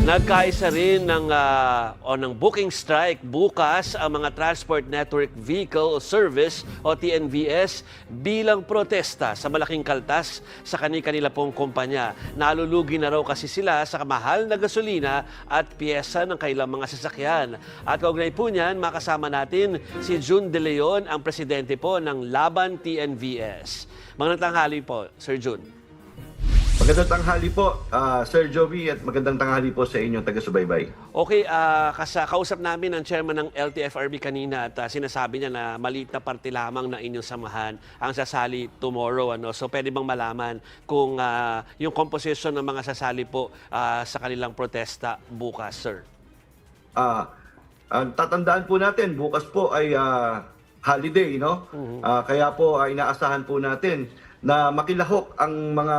Nagkaisa rin ng booking strike bukas ang mga Transport Network Vehicle Service o TNVS bilang protesta sa malaking kaltas sa kani-kanila pong kumpanya. Nalulugi na raw kasi sila sa mahal na gasolina at piyesa ng kailang mga sasakyan. At kaugnay po niyan, makasama natin si June De Leon, ang presidente po ng Laban TNVS. Magandang tanghali po, Sir June. Magandang tanghali po, Sir Jovi, at magandang tanghali po sa inyong taga-subaybay. Okay, kausap namin ang chairman ng LTFRB kanina at sinasabi niya na maliit na parte lamang ng inyong samahan ang sasali tomorrow. So pwede bang malaman kung yung composition ng mga sasali po sa kanilang protesta bukas, sir? Tatandaan po natin, bukas po ay holiday, no? Kaya po inaasahan po natin na makilahok ang mga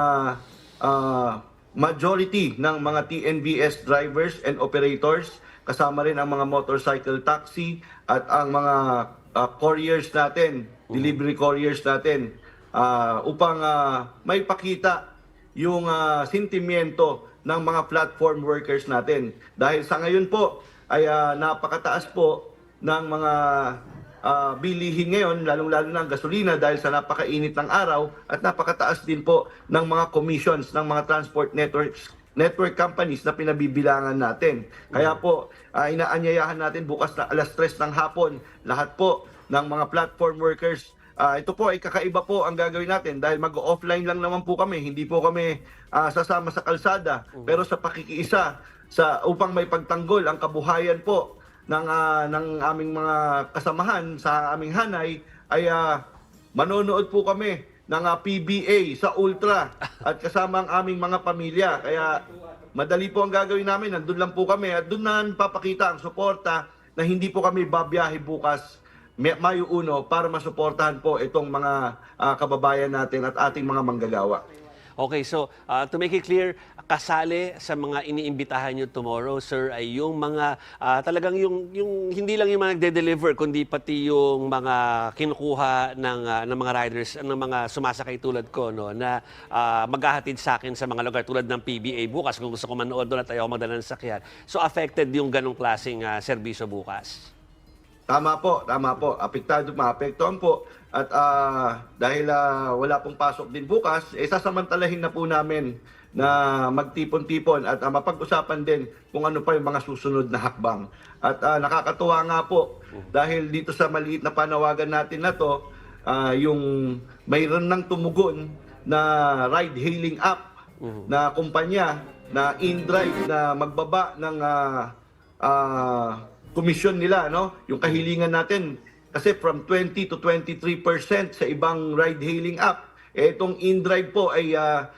majority ng mga TNVS drivers and operators, kasama rin ang mga motorcycle taxi at ang mga couriers natin, delivery couriers natin, upang may pakita yung sentimiento ng mga platform workers natin. Dahil sa ngayon po ay napakataas po ng mga bilihin ngayon, lalong-lalo na ang gasolina dahil sa napakainit ng araw, at napakataas din po ng mga commissions ng mga transport network companies na pinabibilangan natin. Kaya po, inaanyayahan natin bukas na alas 3 ng hapon, lahat po ng mga platform workers. Ito po ay kakaiba po ang gagawin natin dahil mag-offline lang naman po kami, hindi po kami sasama sa kalsada, pero sa pakikiisa upang may pagtanggol ang kabuhayan po ng aming mga kasamahan sa aming hanay, ay manonood po kami ng PBA sa Ultra at kasama ang aming mga pamilya. Kaya madali po ang gagawin namin, nandun lang po kami at doon na papakita ang suporta na hindi po kami babiyahe bukas Mayo 1 para masuportahan po itong mga kababayan natin at ating mga manggagawa. Okay, so to make it clear, kasali sa mga iniimbitahan nyo tomorrow, sir, ay yung mga talagang yung hindi lang yung mga nagde-deliver, kundi pati yung mga kinukuha ng mga riders, ng mga sumasakay tulad ko, no, na maghahatid sa akin sa mga lugar tulad ng PBA bukas kung gusto ko manood doon at ayaw magdala ng sakyan. So affected yung ganong klaseng serbisyo bukas. Tama po, tama po. Maapektuhan po. At dahil wala pong pasok din bukas, sasamantalahin na po namin na magtipon-tipon at mapag-usapan din kung ano pa yung mga susunod na hakbang. At nakakatuwa nga po dahil dito sa maliit na panawagan natin na to, yung mayroon ng tumugon na ride-hailing app na kumpanya na InDrive na magbaba ng komisyon nila, no? Yung kahilingan natin kasi from 20 to 23% sa ibang ride-hailing app. Itong InDrive po ay 10%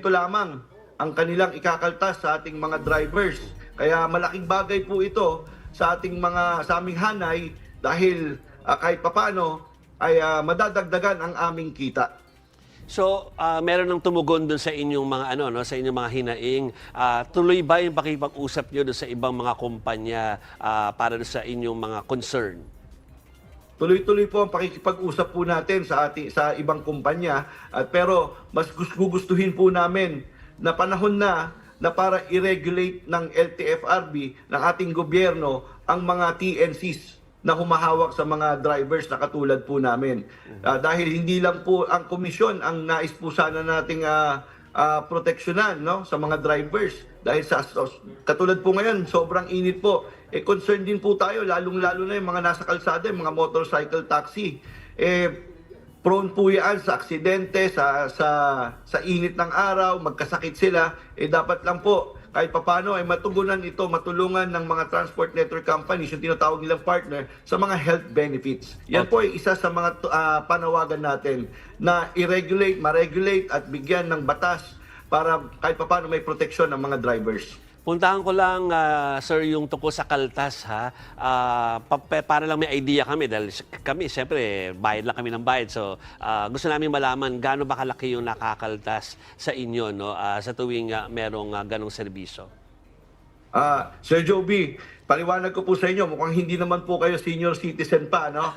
lamang ang kanilang ikakaltas sa ating mga drivers. Kaya malaking bagay po ito sa aming hanay dahil kahit papaano ay madadagdagan ang aming kita. So, meron ng tumugon doon sa inyong mga sa inyong mga hinaing. Tuloy ba yung pakipag-usap niyo doon sa ibang mga kumpanya para doon sa inyong mga concern? Tuloy-tuloy po ang pakikipag-usap po natin sa ibang kumpanya, pero mas gustuhin po namin na panahon na para i-regulate ng LTFRB, ng ating gobyerno, ang mga TNCs na humahawak sa mga drivers na katulad po namin. Dahil hindi lang po ang komisyon ang nais po sana nating proteksyonan, no, sa mga drivers. Dahil katulad po ngayon, sobrang init po. Concerned din po tayo, lalong-lalo na yung mga nasa kalsada, yung mga motorcycle taxi. Prone po yan sa aksidente, sa init ng araw, magkasakit sila. Dapat lang po kahit papano ay matulungan ng mga transport network companies, yung tinatawag nilang partner, sa mga health benefits. Yan po ay isa sa mga panawagan natin na i-regulate, ma-regulate at bigyan ng batas para kahit papano may proteksyon ng mga drivers. Puntahan ko lang, sir, yung tungkol sa kaltas, ha? Para lang may idea kami, dahil kami, siyempre, bayad lang kami ng bayad. So, gusto namin malaman gaano ba kalaki yung nakakaltas sa inyo, no? Sa tuwing merong ganong serbisyo. Sir Joby, paliwanag ko po sa inyo, mukhang hindi naman po kayo senior citizen pa, no?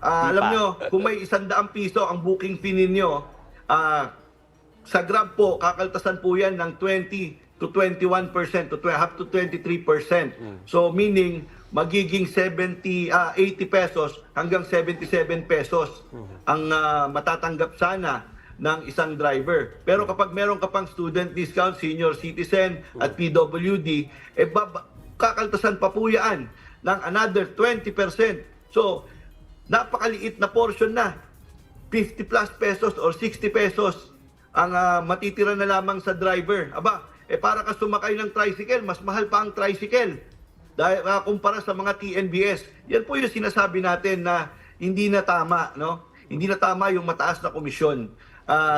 Alam nyo, kung may 100 piso ang booking fee ninyo, sa Grab po, kakaltasan po yan ng 20 to to 21% up to 23%. So meaning magiging 80 pesos hanggang 77 pesos ang matatanggap sana ng isang driver. Pero kapag meron ka pang student discount, senior citizen at PWD, kakaltasan pa po yan ng another 20%. So, napakaliit na portion na. 50 plus pesos or 60 pesos ang matitira na lamang sa driver. Aba, para ka sumakay ng tricycle, mas mahal pa ang tricycle. Dahil kumpara sa mga TNVS. Yan po yung sinasabi natin na hindi na tama, no? Hindi na tama yung mataas na komisyon.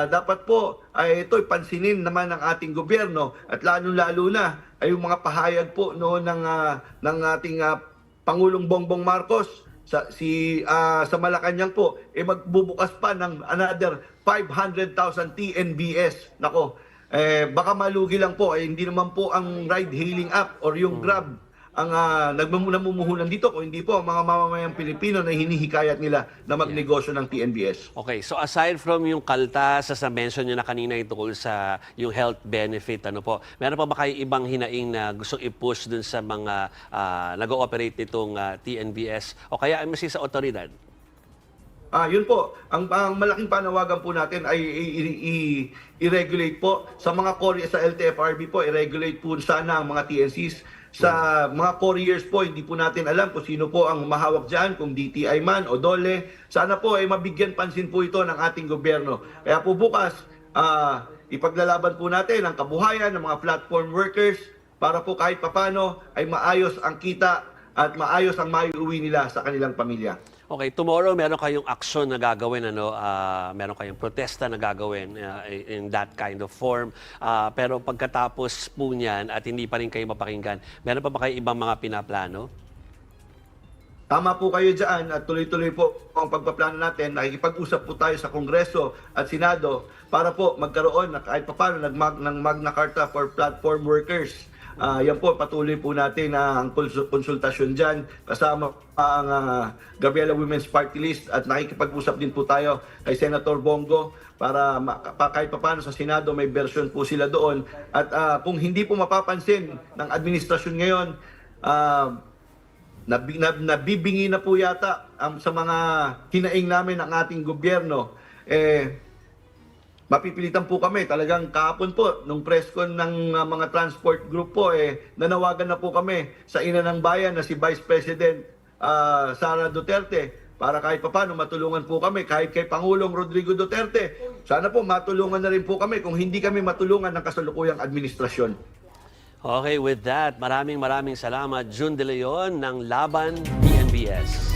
Dapat po ay ito'y pansinin naman ng ating gobyerno at lalo-lalo na ay yung mga pahayag po noon ng ating Pangulong Bongbong Marcos sa Malacanang po magbubukas pa ng another 500,000 TNVS. Nako, baka malugi lang po, hindi naman po ang ride-hailing app or yung Grab ang namumuhunan dito, kung hindi po ang mga mamamayang Pilipino na hinihikayat nila na magnegosyo ng TNVS. Okay, so aside from yung kaltas, sa mention nyo na kanina tungkol sa yung health benefit, ano po, meron pa ba kayo ibang hinaing na gustong i-push dun sa mga nag-ooperate nitong TNVS o kaya ay sa otoridad? Yun po, ang malaking panawagan po natin ay i-regulate po sa mga courier sa LTFRB po, i-regulate po sana ang mga TNCs. Sa mga couriers po, hindi po natin alam kung sino po ang mahawak dyan, kung DTI man o DOLE. Sana po ay mabigyan pansin po ito ng ating gobyerno. Kaya po bukas, ipaglalaban po natin ang kabuhayan ng mga platform workers para po kahit papano ay maayos ang kita at maayos ang maiuwi nila sa kanilang pamilya. Okay, tomorrow meron kayong aksyon na gagawin, meron kayong protesta na gagawin in that kind of form. Pero pagkatapos po niyan at hindi pa rin kayo mapakinggan, meron pa ba kayo ibang mga pinaplano? Tama po kayo dyan at tuloy-tuloy po ang pagpaplano natin. Nakikipag-usap po tayo sa Kongreso at Senado para po magkaroon na kahit paano ng Magna Carta for Platform Workers. Yan po, patuloy po natin ang konsultasyon dyan kasama ang Gabriela Women's Party List at nakikipag-usap din po tayo kay Senator Bongo para kahit paano sa Senado may version po sila doon. At kung hindi po mapapansin ng administrasyon ngayon, nabibingi na po yata sa mga hinaing namin ng ating gobyerno, mapipilitan po kami. Talagang kahapon po, nung presscon ng mga transport group po, nanawagan na po kami sa ina ng bayan na si Vice President Sara Duterte para kahit papano matulungan po kami, kahit kay Pangulong Rodrigo Duterte. Sana po matulungan na rin po kami kung hindi kami matulungan ng kasalukuyang administrasyon. Okay, with that, maraming salamat, June De Leon ng Laban TNVS.